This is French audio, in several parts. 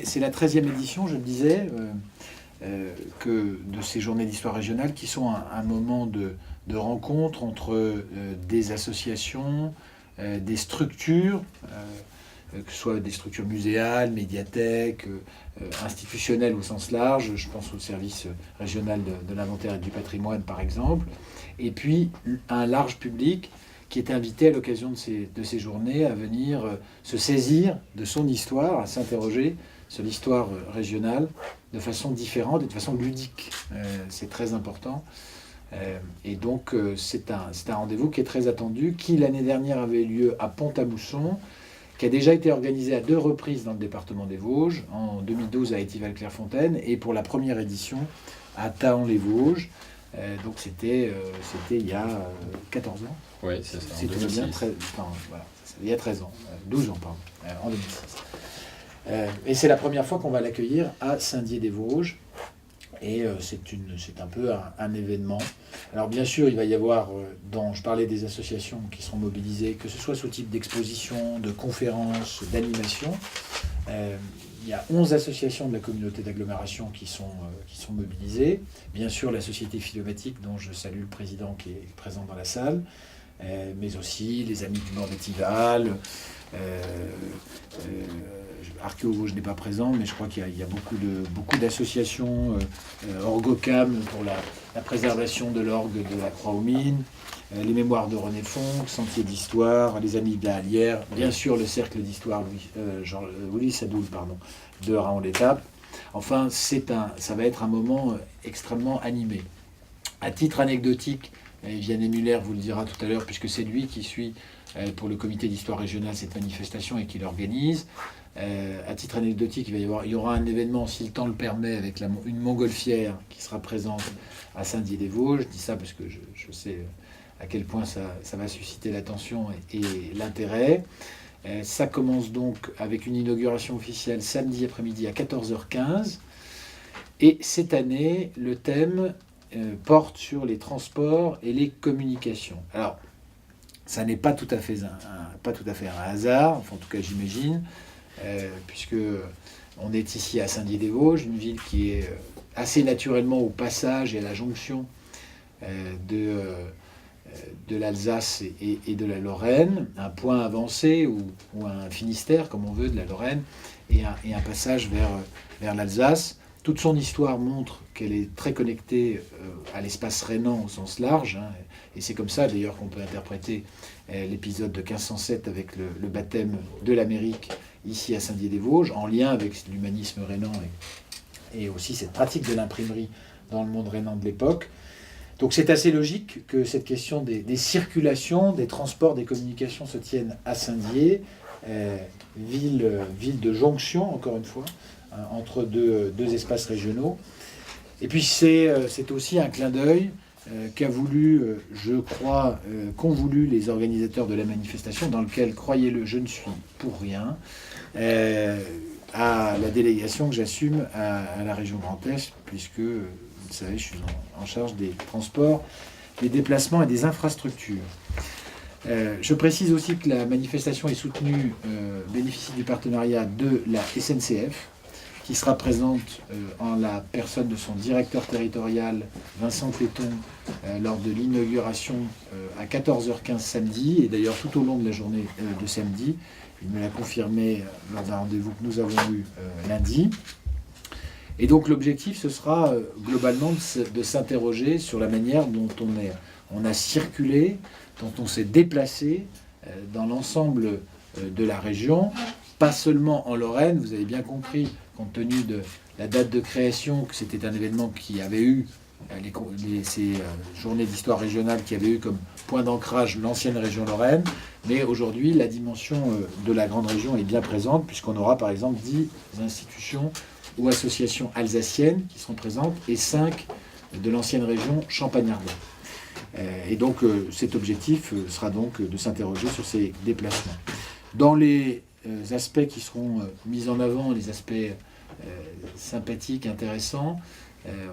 c'est la 13e édition, je le disais, que de ces journées d'histoire régionale qui sont un moment de rencontre entre des associations, des structures, que ce soit des structures muséales, médiathèques, institutionnelles au sens large, je pense au service régional de l'inventaire et du patrimoine par exemple, et puis un large public qui est invité à l'occasion de ces journées à venir se saisir de son histoire, à s'interroger sur l'histoire régionale de façon différente et de façon ludique. C'est très important. Et donc c'est un rendez-vous qui est très attendu, qui l'année dernière avait lieu à Pont-à-Mousson, qui a déjà été organisé à 2 reprises dans le département des Vosges, en 2012 à Étival-Clairefontaine et pour la première édition à Taon-les-Vosges. Donc c'était il y a 14 ans. Oui, c'est ça. C'est tout bien, voilà, il y a 13 ans, 12 ans, pardon, en 2006. Et c'est la première fois qu'on va l'accueillir à Saint-Dié-des-Vosges. Et c'est un peu un événement. Alors bien sûr, il va y avoir, je parlais des associations qui seront mobilisées, que ce soit sous type d'exposition, de conférences, d'animation. Il y a 11 associations de la communauté d'agglomération qui sont mobilisées. Bien sûr, la Société Philomatique, dont je salue le président qui est présent dans la salle, mais aussi les Amis du Nord d'Étival. Archéo Vosges n'est pas présent, mais je crois qu'il y a beaucoup d'associations, Orgocam pour la préservation de l'orgue de la Croix-aux-Mines, les Mémoires de René Fonck, Sentier d'Histoire, les Amis de la Hallière, bien sûr le Cercle d'Histoire Louis Sadoul, de Raon-l'Étape. Enfin, ça va être un moment extrêmement animé. À titre anecdotique, Vianney Muller vous le dira tout à l'heure, puisque c'est lui qui suit pour le comité d'histoire régionale cette manifestation et qui l'organise. À titre anecdotique, il y aura un événement, si le temps le permet, avec une montgolfière qui sera présente à Saint-Dié-des-Vosges. Je dis ça parce que je sais à quel point ça va susciter l'attention et l'intérêt. Ça commence donc avec une inauguration officielle samedi après-midi à 14h15. Et cette année, le thème porte sur les transports et les communications. Alors, ça n'est pas tout à fait un hasard, enfin en tout cas j'imagine, puisque on est ici à Saint-Dié-des-Vosges, une ville qui est assez naturellement au passage et à la jonction de l'Alsace et de la Lorraine, un point avancé ou un Finistère, comme on veut, de la Lorraine, et un passage vers l'Alsace. Toute son histoire montre qu'elle est très connectée à l'espace rhénan au sens large, hein, et c'est comme ça d'ailleurs qu'on peut interpréter l'épisode de 1507 avec le baptême de l'Amérique ici à Saint-Dié-des-Vosges, en lien avec l'humanisme rhénan et aussi cette pratique de l'imprimerie dans le monde rhénan de l'époque. Donc c'est assez logique que cette question des circulations, des transports, des communications se tienne à Saint-Dié, ville de jonction, encore une fois, entre deux espaces régionaux. Et puis c'est aussi un clin d'œil qu'a voulu, je crois, qu'ont voulu les organisateurs de la manifestation, dans lequel, croyez-le, je ne suis pour rien, à la délégation que j'assume à la région Grand Est, puisque, vous le savez, je suis en charge des transports, des déplacements et des infrastructures. Je précise aussi que la manifestation est soutenue, bénéficie du partenariat de la SNCF, qui sera présente en la personne de son directeur territorial, Vincent Cléton, lors de l'inauguration à 14h15 samedi, et d'ailleurs tout au long de la journée de samedi. Il me l'a confirmé lors d'un rendez-vous que nous avons eu lundi. Et donc l'objectif, ce sera globalement de s'interroger sur la manière dont on a circulé, dont on s'est déplacé dans l'ensemble de la région, pas seulement en Lorraine. Vous avez bien compris, compte tenu de la date de création, que c'était un événement qui avait eu ces journées d'histoire régionale qui avaient eu comme point d'ancrage l'ancienne région Lorraine, mais aujourd'hui la dimension de la grande région est bien présente, puisqu'on aura par exemple 10 institutions ou associations alsaciennes qui seront présentes et 5 de l'ancienne région Champagne-Ardenne. Et donc cet objectif sera donc de s'interroger sur ces déplacements. Dans les aspects qui seront mis en avant, les aspects sympathiques, intéressants,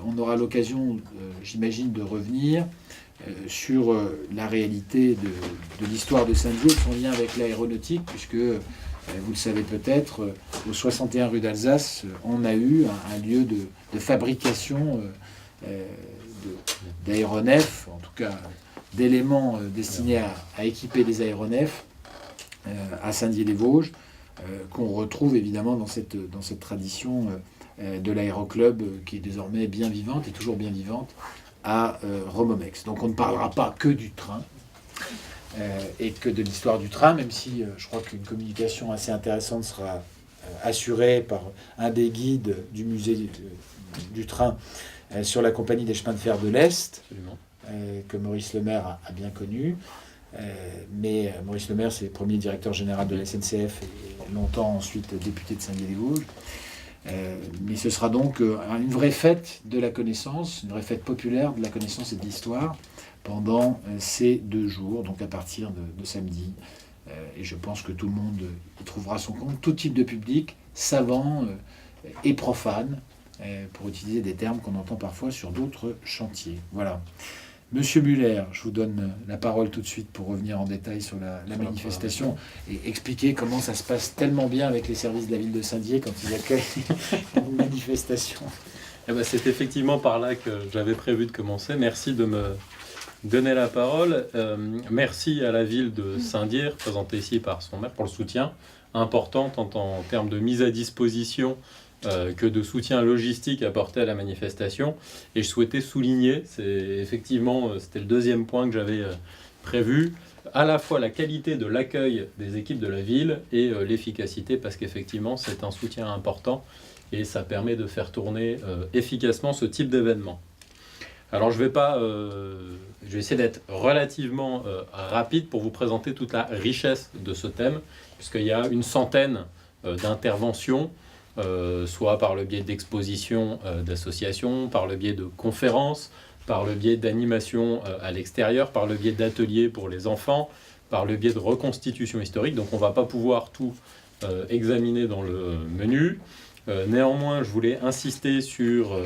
on aura l'occasion, j'imagine, de revenir sur la réalité de l'histoire de Saint-Dié, son lien avec l'aéronautique, puisque Vous le savez peut-être, au 61 rue d'Alsace, on a eu un lieu de fabrication d'aéronefs, en tout cas d'éléments destinés à équiper des aéronefs à Saint-Dié-des-Vosges, qu'on retrouve évidemment dans cette tradition de l'aéroclub qui est désormais bien vivante et toujours bien vivante à Romomex. Donc on ne parlera pas que du train et que de l'histoire du train, même si je crois qu'une communication assez intéressante sera assurée par un des guides du musée du train sur la compagnie des chemins de fer de l'Est, que Maurice Lemaire a bien connu. Mais Maurice Lemaire, c'est le premier directeur général de la SNCF et longtemps ensuite député de Saint-Dié-des-Vosges. Mais ce sera donc une vraie fête de la connaissance, une vraie fête populaire de la connaissance et de l'histoire pendant ces 2 jours, donc à partir de samedi. Et je pense que tout le monde y trouvera son compte, tout type de public, savant et profane, pour utiliser des termes qu'on entend parfois sur d'autres chantiers. Voilà. Monsieur Muller, je vous donne la parole tout de suite pour revenir en détail sur la manifestation et expliquer comment ça se passe tellement bien avec les services de la ville de Saint-Dié quand ils accueillent une manifestation. Eh ben, c'est effectivement par là que j'avais prévu de commencer. Merci de me donner la parole. Merci à la ville de Saint-Dié, représentée ici par son maire, pour le soutien important tant en termes de mise à disposition que de soutien logistique apporté à la manifestation. Et je souhaitais souligner, c'était le deuxième point que j'avais prévu, à la fois la qualité de l'accueil des équipes de la ville et l'efficacité, parce qu'effectivement c'est un soutien important et ça permet de faire tourner efficacement ce type d'événement. Alors je vais essayer d'être relativement rapide pour vous présenter toute la richesse de ce thème, puisqu'il y a une centaine d'interventions, soit par le biais d'expositions, d'associations, par le biais de conférences, par le biais d'animations à l'extérieur, par le biais d'ateliers pour les enfants, par le biais de reconstitutions historiques. Donc on ne va pas pouvoir tout examiner dans le menu. Néanmoins, je voulais insister sur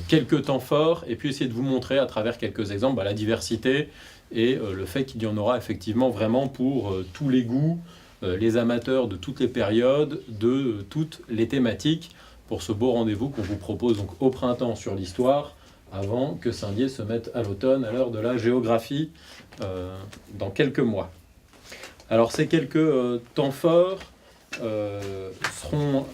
quelques temps forts et puis essayer de vous montrer à travers quelques exemples la diversité et le fait qu'il y en aura effectivement vraiment pour tous les goûts, les amateurs de toutes les périodes, de toutes les thématiques, pour ce beau rendez-vous qu'on vous propose donc au printemps sur l'histoire, avant que Saint-Dié se mette à l'automne à l'heure de la géographie dans quelques mois. Alors ces quelques temps forts seront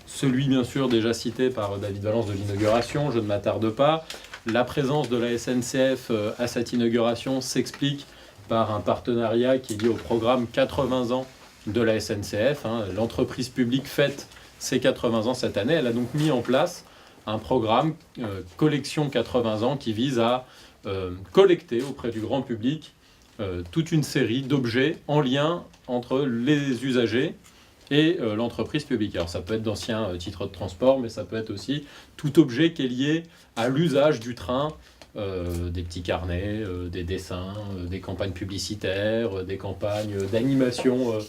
celui bien sûr déjà cité par David Valence de l'inauguration, je ne m'attarde pas. La présence de la SNCF à cette inauguration s'explique par un partenariat qui est lié au programme 80 ans de la SNCF. L'entreprise publique fête ses 80 ans cette année. Elle a donc mis en place un programme Collection 80 ans qui vise à collecter auprès du grand public toute une série d'objets en lien entre les usagers et l'entreprise publique. Alors ça peut être d'anciens titres de transport, mais ça peut être aussi tout objet qui est lié à l'usage du train, des petits carnets, des dessins, des campagnes publicitaires, des campagnes d'animation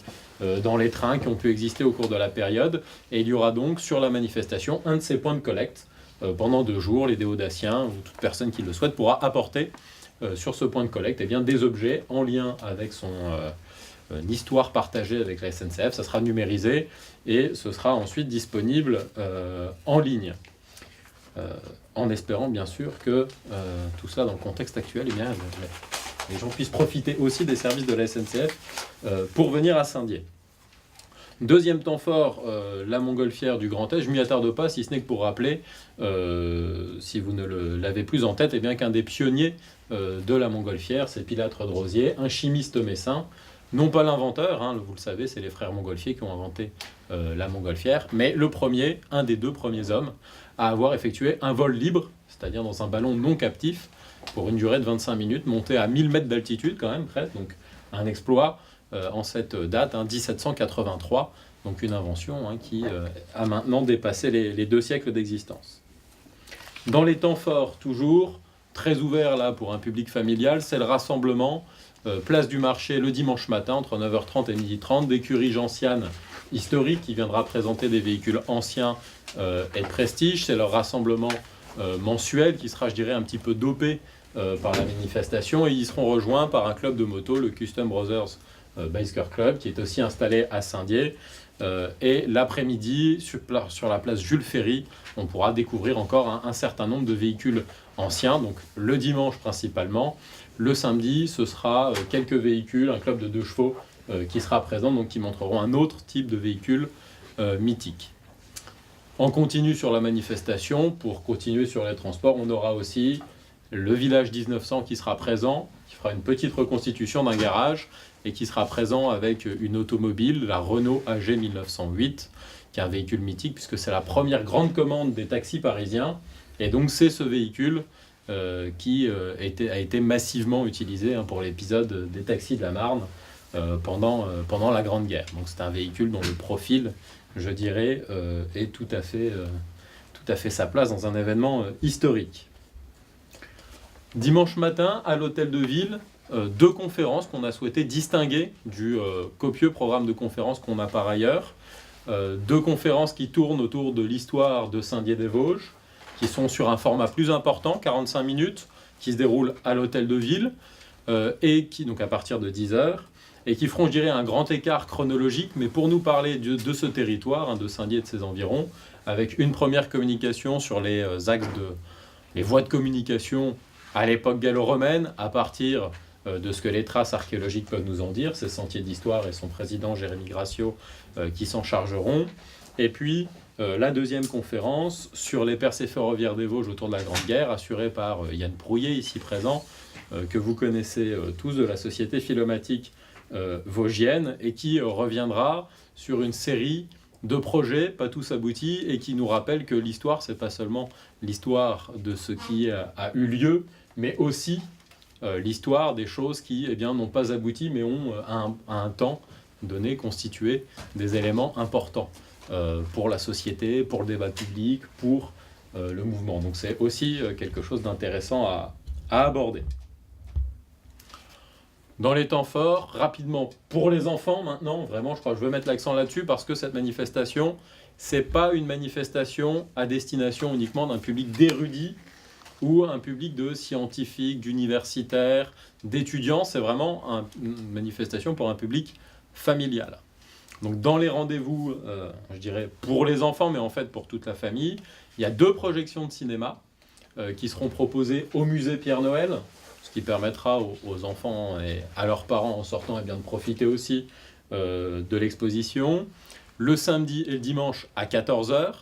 dans les trains qui ont pu exister au cours de la période. Et il y aura donc sur la manifestation un de ces points de collecte pendant 2 jours. Les déodaciens ou toute personne qui le souhaite pourra apporter sur ce point de collecte des objets en lien avec son histoire partagée avec la SNCF. Ça sera numérisé et ce sera ensuite disponible en ligne. En espérant bien sûr que tout cela dans le contexte actuel, les gens puissent profiter aussi des services de la SNCF pour venir à Saint-Dié. Deuxième temps fort, la montgolfière du Grand Est. Je ne m'y attarde pas, si ce n'est que pour rappeler, si vous ne l'avez plus en tête, qu'un des pionniers de la montgolfière, c'est Pilâtre de Rozier, un chimiste messin, non pas l'inventeur, vous le savez, c'est les frères Montgolfier qui ont inventé la montgolfière, mais le premier, un des 2 premiers hommes, à avoir effectué un vol libre, c'est-à-dire dans un ballon non captif, pour une durée de 25 minutes, monté à 1000 mètres d'altitude quand même, presque, donc un exploit en cette date, 1783, donc une invention qui a maintenant dépassé les 2 siècles d'existence. Dans les temps forts, toujours, très ouvert là pour un public familial, c'est le rassemblement place du marché le dimanche matin entre 9h30 et 12h30 d'écurie gentiane historique qui viendra présenter des véhicules anciens et de prestige. C'est leur rassemblement mensuel qui sera, je dirais, un petit peu dopé par la manifestation et ils seront rejoints par un club de moto, le Custom Brothers Biker Club, qui est aussi installé à Saint-Dié. Et l'après-midi, sur la place Jules Ferry, on pourra découvrir encore un certain nombre de véhicules anciens, donc le dimanche principalement. Le samedi, ce sera quelques véhicules, un club de 2 chevaux qui sera présent, donc qui montreront un autre type de véhicule mythique. On continue sur la manifestation. Pour continuer sur les transports, on aura aussi le village 1900 qui sera présent, qui fera une petite reconstitution d'un garage et qui sera présent avec une automobile, la Renault AG 1908, qui est un véhicule mythique puisque c'est la première grande commande des taxis parisiens. Et donc c'est ce véhicule qui a été massivement utilisé pour l'épisode des taxis de la Marne pendant la Grande Guerre. Donc c'est un véhicule dont le profil, je dirais, est tout à fait sa place dans un événement historique. Dimanche matin, à l'hôtel de ville, 2 conférences qu'on a souhaité distinguer du copieux programme de conférences qu'on a par ailleurs. 2 conférences qui tournent autour de l'histoire de Saint-Dié-des-Vosges, qui sont sur un format plus important, 45 minutes, qui se déroulent à l'hôtel de ville, et qui, donc à partir de 10h, et qui feront, je dirais, un grand écart chronologique, mais pour nous parler de ce territoire, de Saint-Dié et de ses environs, avec une première communication sur les axes les voies de communication à l'époque gallo-romaine, à partir de ce que les traces archéologiques peuvent nous en dire. C'est Sentiers d'Histoire et son président Jérémy Graciot qui s'en chargeront. Et puis la deuxième conférence sur les percées ferroviaires des Vosges autour de la Grande Guerre, assurée par Yann Prouillet, ici présent, que vous connaissez tous de la Société philomatique vosgienne, et qui reviendra sur une série de projets, pas tous aboutis, et qui nous rappelle que l'histoire, c'est pas seulement l'histoire de ce qui a eu lieu, mais aussi l'histoire des choses qui n'ont pas abouti, mais ont à un temps donné constitué des éléments importants pour la société, pour le débat public, pour le mouvement. Donc c'est aussi quelque chose d'intéressant à aborder. Dans les temps forts, rapidement, pour les enfants maintenant, vraiment, je crois que je veux mettre l'accent là-dessus parce que cette manifestation, c'est pas une manifestation à destination uniquement d'un public d'érudits ou un public de scientifiques, d'universitaires, d'étudiants. C'est vraiment une manifestation pour un public familial. Donc dans les rendez-vous, je dirais pour les enfants, mais en fait pour toute la famille, il y a 2 projections de cinéma qui seront proposées au musée Pierre-Noël, ce qui permettra aux enfants et à leurs parents en sortant de profiter aussi de l'exposition. Le samedi et le dimanche à 14h.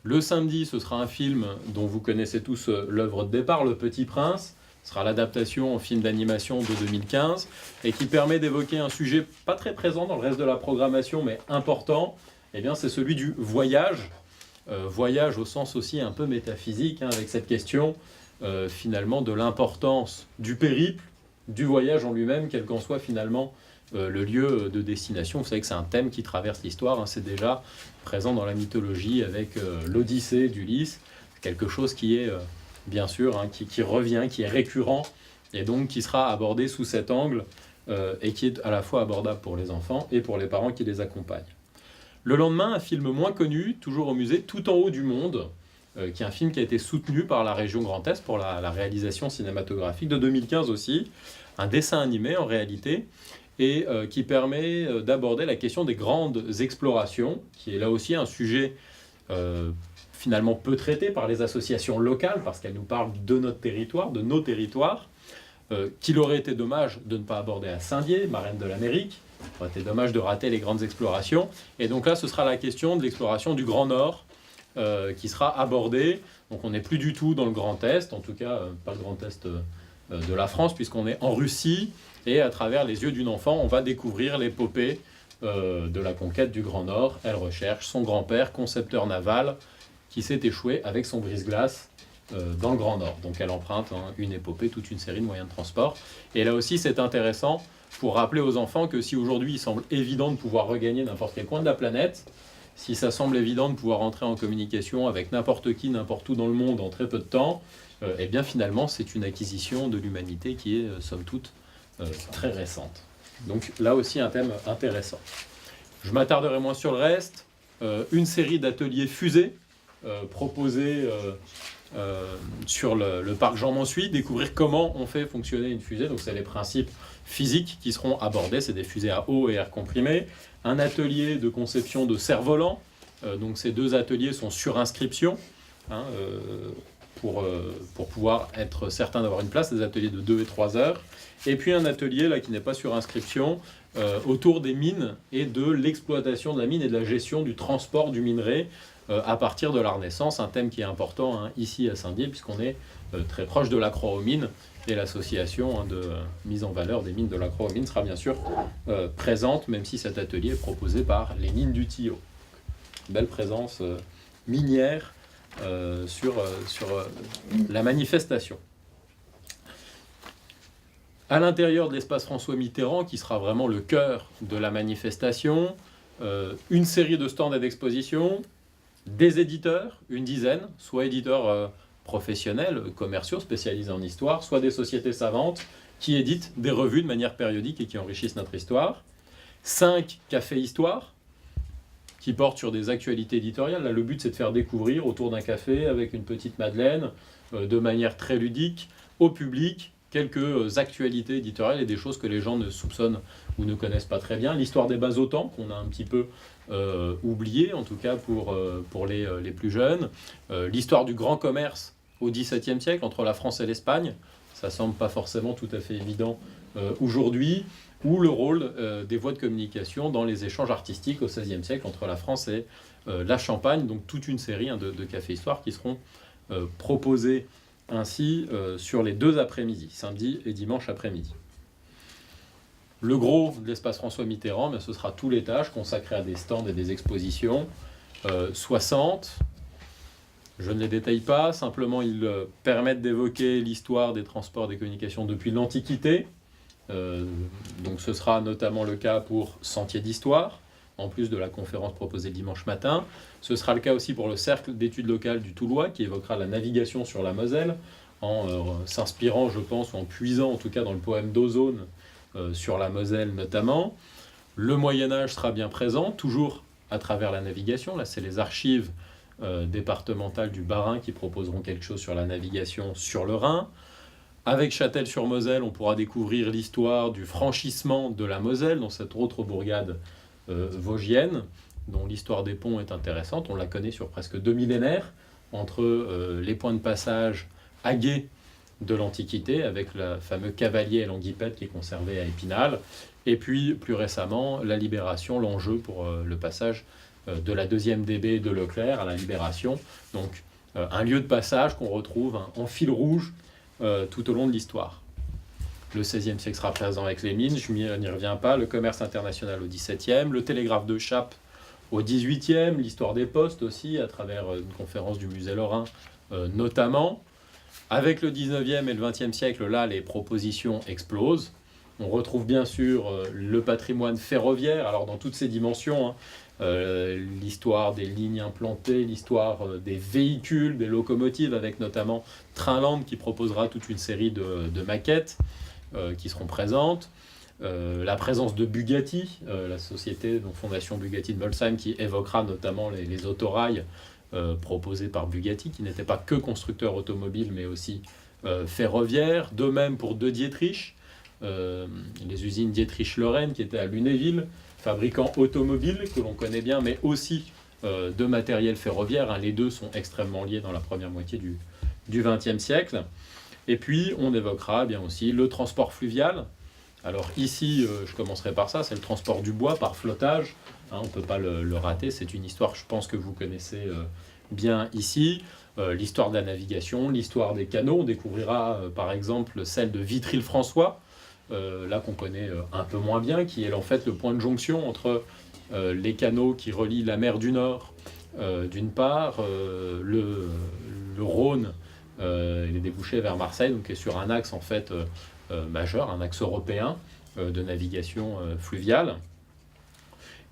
Le samedi, ce sera un film dont vous connaissez tous l'œuvre de départ, Le Petit Prince. Ce sera l'adaptation en film d'animation de 2015 et qui permet d'évoquer un sujet pas très présent dans le reste de la programmation, mais important. C'est celui du voyage. Voyage au sens aussi un peu métaphysique, avec cette question finalement de l'importance du périple, du voyage en lui-même, quel qu'en soit finalement le lieu de destination. Vous savez que c'est un thème qui traverse l'histoire, c'est déjà présent dans la mythologie avec l'Odyssée d'Ulysse, quelque chose qui est bien sûr, qui revient, qui est récurrent, et donc qui sera abordé sous cet angle, et qui est à la fois abordable pour les enfants et pour les parents qui les accompagnent. Le lendemain, un film moins connu, toujours au musée, Tout en haut du monde, qui est un film qui a été soutenu par la région Grand Est pour la réalisation cinématographique de 2015 aussi, un dessin animé en réalité, et qui permet d'aborder la question des grandes explorations, qui est là aussi un sujet finalement peu traité par les associations locales, parce qu'elles nous parlent de notre territoire, de nos territoires, qu'il aurait été dommage de ne pas aborder à Saint-Dié, marraine de l'Amérique. Ça aurait été dommage de rater les grandes explorations. Et donc là, ce sera la question de l'exploration du Grand Nord qui sera abordée. Donc on n'est plus du tout dans le Grand Est, en tout cas pas le Grand Est de la France, puisqu'on est en Russie. Et à travers les yeux d'une enfant, on va découvrir l'épopée de la conquête du Grand Nord. Elle recherche son grand-père, concepteur naval, qui s'est échoué avec son brise-glace dans le Grand Nord. Donc elle emprunte une épopée, toute une série de moyens de transport. Et là aussi, c'est intéressant pour rappeler aux enfants que si aujourd'hui il semble évident de pouvoir regagner n'importe quel coin de la planète, si ça semble évident de pouvoir entrer en communication avec n'importe qui, n'importe où dans le monde en très peu de temps, eh bien finalement c'est une acquisition de l'humanité qui est somme toute très récente. Donc là aussi un thème intéressant. Je m'attarderai moins sur le reste. Une série d'ateliers fusées proposés sur le parc Jean Mansuy, découvrir comment on fait fonctionner une fusée. Donc c'est les principes physiques qui seront abordés, c'est des fusées à eau et air comprimé. Un atelier de conception de cerfs-volants, donc ces 2 ateliers sont sur inscription, hein, pour pouvoir être certain d'avoir une place, des ateliers de 2 et 3 heures. Et puis un atelier là, qui n'est pas sur inscription, autour des mines et de l'exploitation de la mine et de la gestion du transport du minerai à partir de la Renaissance, un thème qui est important, hein, ici à Saint-Dié, puisqu'on est très proche de la Croix-aux-Mines, et l'association, hein, de mise en valeur des mines de la Croix-aux-Mines sera bien sûr présente, même si cet atelier est proposé par les mines du Tillot. Belle présence minière sur la manifestation. À l'intérieur de l'espace François Mitterrand, qui sera vraiment le cœur de la manifestation, une série de stands et d'expositions, des éditeurs, une dizaine, soit éditeurs professionnels, commerciaux, spécialisés en histoire, soit des sociétés savantes qui éditent des revues de manière périodique et qui enrichissent notre histoire. 5 cafés histoire, qui portent sur des actualités éditoriales. Là, le but, c'est de faire découvrir autour d'un café, avec une petite madeleine, de manière très ludique, au public, quelques actualités éditoriales et des choses que les gens ne soupçonnent ou ne connaissent pas très bien. L'histoire des bas autant, qu'on a un petit peu oublié, en tout cas pour les plus jeunes. L'histoire du grand commerce au XVIIe siècle, entre la France et l'Espagne. Ça semble pas forcément tout à fait évident aujourd'hui. Ou le rôle des voies de communication dans les échanges artistiques au XVIe siècle entre la France et la Champagne. Donc toute une série, hein, de cafés-histoires qui seront proposés ainsi sur les 2 après-midi, samedi et dimanche après-midi. Le gros de l'espace François Mitterrand, mais ce sera tout l'étage consacré à des stands et des expositions. 60, je ne les détaille pas, simplement ils permettent d'évoquer l'histoire des transports et des communications depuis l'Antiquité. Donc ce sera notamment le cas pour Sentier d'Histoire, en plus de la conférence proposée dimanche matin. Ce sera le cas aussi pour le Cercle d'études locales du Toulois, qui évoquera la navigation sur la Moselle, en s'inspirant, je pense, ou en puisant en tout cas dans le poème d'Ozone sur la Moselle notamment. Le Moyen-Âge sera bien présent, toujours à travers la navigation. Là, c'est les archives départementales du Bas-Rhin qui proposeront quelque chose sur la navigation sur le Rhin. Avec Châtel-sur-Moselle, on pourra découvrir l'histoire du franchissement de la Moselle dans cette autre bourgade vosgienne, dont l'histoire des ponts est intéressante. On la connaît sur presque 2 millénaires, entre les points de passage aguets de l'Antiquité, avec le fameux cavalier à l'Anguipette qui est conservé à Épinal, et puis plus récemment la Libération, l'enjeu pour le passage de la 2e DB de Leclerc à la Libération. Donc un lieu de passage qu'on retrouve, hein, en fil rouge tout au long de l'histoire. Le XVIe siècle sera présent avec les mines, je n'y reviens pas, le commerce international au XVIIe, le télégraphe de Chappe au XVIIIe, l'histoire des postes aussi, à travers une conférence du musée Lorrain notamment. Avec le XIXe et le XXe siècle, là, les propositions explosent. On retrouve bien sûr le patrimoine ferroviaire, alors dans toutes ses dimensions, hein, l'histoire des lignes implantées, l'histoire des véhicules, des locomotives, avec notamment Trainland qui proposera toute une série de maquettes qui seront présentes. La présence de Bugatti, la société, donc Fondation Bugatti de Molsheim, qui évoquera notamment les autorails proposés par Bugatti, qui n'était pas que constructeur automobile, mais aussi ferroviaire. De même pour De Dietrich, les usines Dietrich-Lorraine, qui étaient à Lunéville, fabricant automobile, que l'on connaît bien, mais aussi de matériel ferroviaire. Hein. Les deux sont extrêmement liés dans la première moitié du XXe siècle. Et puis, on évoquera bien aussi le transport fluvial. Alors ici, je commencerai par ça, c'est le transport du bois par flottage. Hein, on ne peut pas le rater, c'est une histoire, je pense, que vous connaissez bien ici. L'histoire de la navigation, l'histoire des canaux. On découvrira par exemple celle de Vitry-le-François, là qu'on connaît un peu moins bien, qui est en fait le point de jonction entre les canaux qui relient la mer du Nord, d'une part, le Rhône et les débouchés vers Marseille, donc qui est sur un axe en fait majeur, un axe européen de navigation fluviale.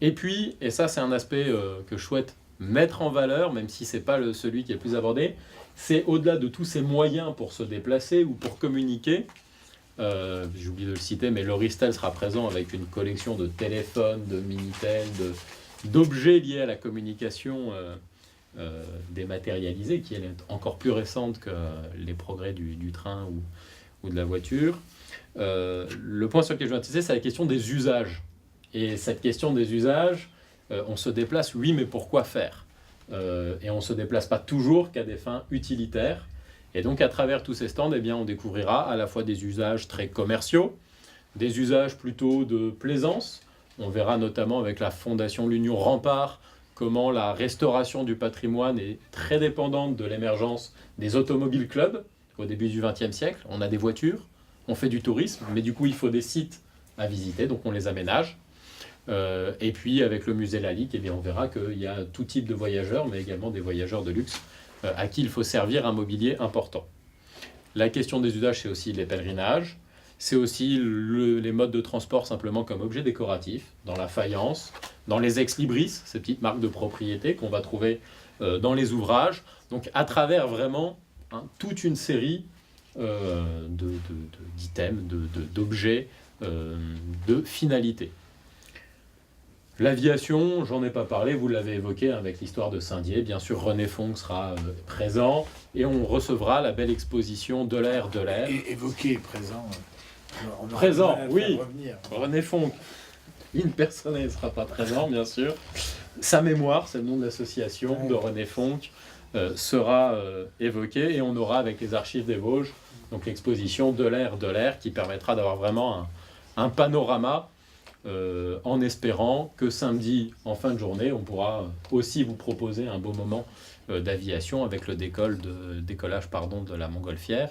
Et puis, et ça c'est un aspect que je souhaite mettre en valeur, même si c'est pas celui qui est le plus abordé, c'est au-delà de tous ces moyens pour se déplacer ou pour communiquer. J'ai oublié de le citer, mais Loristel sera présent avec une collection de téléphones, de Minitel, d'objets liés à la communication dématérialisée, qui elle, est encore plus récente que les progrès du train ou de la voiture. Le point sur lequel je veux insister, c'est la question des usages. Et cette question des usages, on se déplace, oui, mais pourquoi faire ? Et on ne se déplace pas toujours qu'à des fins utilitaires. Et donc, à travers tous ces stands, eh bien, on découvrira à la fois des usages très commerciaux, des usages plutôt de plaisance. On verra notamment avec la Fondation L'Union Rempart comment la restauration du patrimoine est très dépendante de l'émergence des automobiles clubs au début du XXe siècle. On a des voitures, on fait du tourisme, mais du coup, il faut des sites à visiter, donc on les aménage. Et puis, avec le musée Lalique, eh bien, on verra qu'il y a tout type de voyageurs, mais également des voyageurs de luxe, à qui il faut servir un mobilier important. La question des usages, c'est aussi les pèlerinages. C'est aussi les modes de transport simplement comme objet décoratif, dans la faïence, dans les ex-libris, ces petites marques de propriété qu'on va trouver dans les ouvrages. Donc à travers vraiment toute une série d'items, d'objets, de finalités. L'aviation, j'en ai pas parlé, vous l'avez évoqué avec l'histoire de Saint-Dié. Bien sûr, René Fonck sera présent et on recevra la belle exposition de l'air. Évoqué, présent. Présent, oui. René Fonck, in persona, ne sera pas présent, bien sûr. Sa mémoire, c'est le nom de l'association de René Fonck, sera évoquée et on aura avec les archives des Vosges donc l'exposition de l'air qui permettra d'avoir vraiment un panorama. En espérant que samedi, en fin de journée, on pourra aussi vous proposer un beau moment d'aviation avec le décollage de la montgolfière.